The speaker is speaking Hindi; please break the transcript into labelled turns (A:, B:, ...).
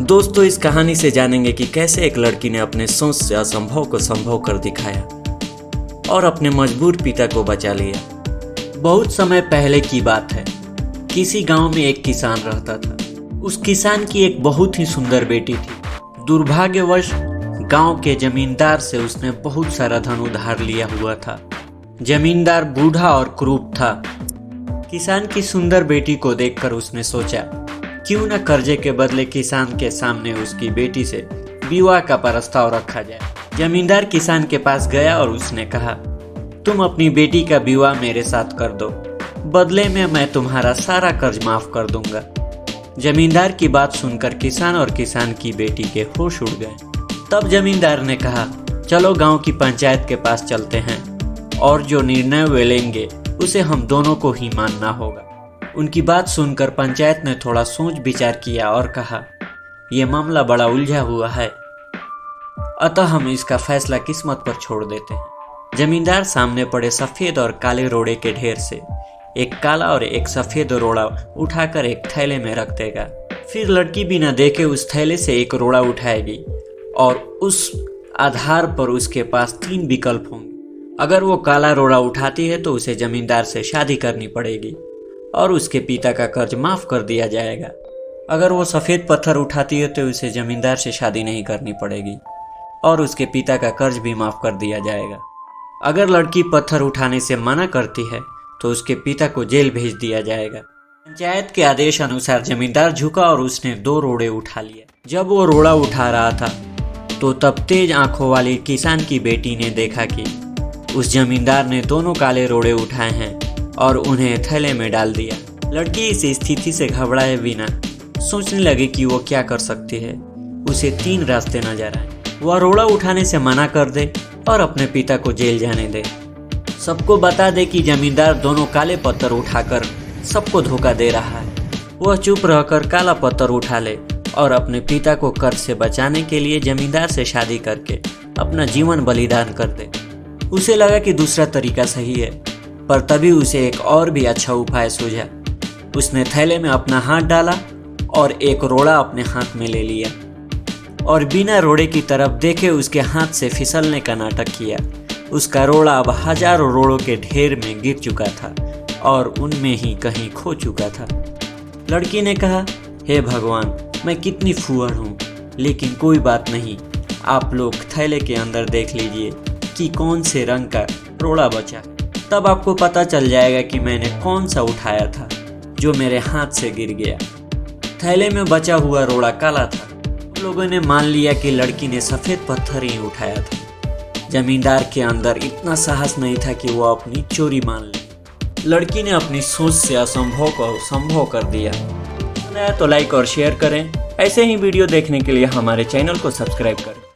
A: दोस्तों, इस कहानी से जानेंगे कि कैसे एक लड़की ने अपने सोच से असंभव को संभव कर दिखाया और अपने मजबूर पिता को बचा लिया। बहुत समय पहले की बात है। किसी गांव में एक किसान रहता था। उस किसान की एक बहुत ही सुंदर बेटी थी। दुर्भाग्यवश गांव के जमींदार से उसने बहुत सारा धन उधार लिया हुआ था। जमींदार बूढ़ा और क्रूर था। किसान की सुंदर बेटी को देखकर उसने सोचा, क्यों न कर्जे के बदले किसान के सामने उसकी बेटी से विवाह का प्रस्ताव रखा जाए। जमींदार किसान के पास गया और उसने कहा, तुम अपनी बेटी का विवाह मेरे साथ कर दो, बदले में मैं तुम्हारा सारा कर्ज माफ कर दूंगा। जमींदार की बात सुनकर किसान और किसान की बेटी के होश उड़ गए। तब जमींदार ने कहा, चलो गांव की पंचायत के पास चलते हैं और जो निर्णय वे लेंगे उसे हम दोनों को ही मानना होगा। उनकी बात सुनकर पंचायत ने थोड़ा सोच विचार किया और कहा, यह मामला बड़ा उलझा हुआ है, अतः हम इसका फैसला किस्मत पर छोड़ देते हैं। जमींदार सामने पड़े सफेद और काले रोड़े के ढेर से एक काला और एक सफेद रोड़ा उठाकर एक थैले में रख देगा। फिर लड़की बिना देखे उस थैले से एक रोड़ा उठाएगी और उस आधार पर उसके पास 3 विकल्प होंगे। अगर वो काला रोड़ा उठाती है तो उसे जमींदार से शादी करनी पड़ेगी और उसके पिता का कर्ज माफ कर दिया जाएगा। अगर वो सफेद पत्थर उठाती है तो उसे जमींदार से शादी नहीं करनी पड़ेगी और उसके पिता का कर्ज भी माफ कर दिया जाएगा। अगर लड़की पत्थर उठाने से मना करती है तो उसके पिता को जेल भेज दिया जाएगा। पंचायत के आदेश अनुसार जमींदार झुका और उसने 2 रोड़े उठा लिए। जब वो रोड़ा उठा रहा था तो तब तेज आंखों वाली किसान की बेटी ने देखा कि उस जमींदार ने दोनों काले रोड़े उठाए हैं और उन्हें थैले में डाल दिया। लड़की इस स्थिति से घबराए बिना सोचने लगी कि वो क्या कर सकती है। उसे 3 रास्ते नजर आए। वह रोड़ा उठाने से मना कर दे और अपने पिता को जेल जाने दे, सबको बता दे कि जमींदार दोनों काले पत्थर उठाकर सबको धोखा दे रहा है। वह चुप रहकर काला पत्थर उठा ले और अपने पिता को कर्ज से बचाने के लिए जमींदार से शादी करके अपना जीवन बलिदान कर दे। उसे लगा कि दूसरा तरीका सही है, पर तभी उसे एक और भी अच्छा उपाय सूझा। उसने थैले में अपना हाथ डाला और एक रोड़ा अपने हाथ में ले लिया और बिना रोड़े की तरफ देखे उसके हाथ से फिसलने का नाटक किया। उसका रोड़ा अब हजारों रोड़ों के ढेर में गिर चुका था और उनमें ही कहीं खो चुका था। लड़की ने कहा, हे भगवान, मैं कितनी फूहड़ हूँ, लेकिन कोई बात नहीं, आप लोग थैले के अंदर देख लीजिए कि कौन से रंग का रोड़ा बचा। तब आपको पता चल जाएगा कि मैंने कौन सा उठाया था जो मेरे हाथ से गिर गया। थैले में बचा हुआ रोड़ा काला था। लोगों ने मान लिया कि लड़की ने सफेद पत्थर ही उठाया था। जमींदार के अंदर इतना साहस नहीं था कि वो अपनी चोरी मान ले। लड़की ने अपनी सोच से असंभव को संभव कर दिया। तो लाइक और शेयर करें। ऐसे ही वीडियो देखने के लिए हमारे चैनल को सब्सक्राइब करें।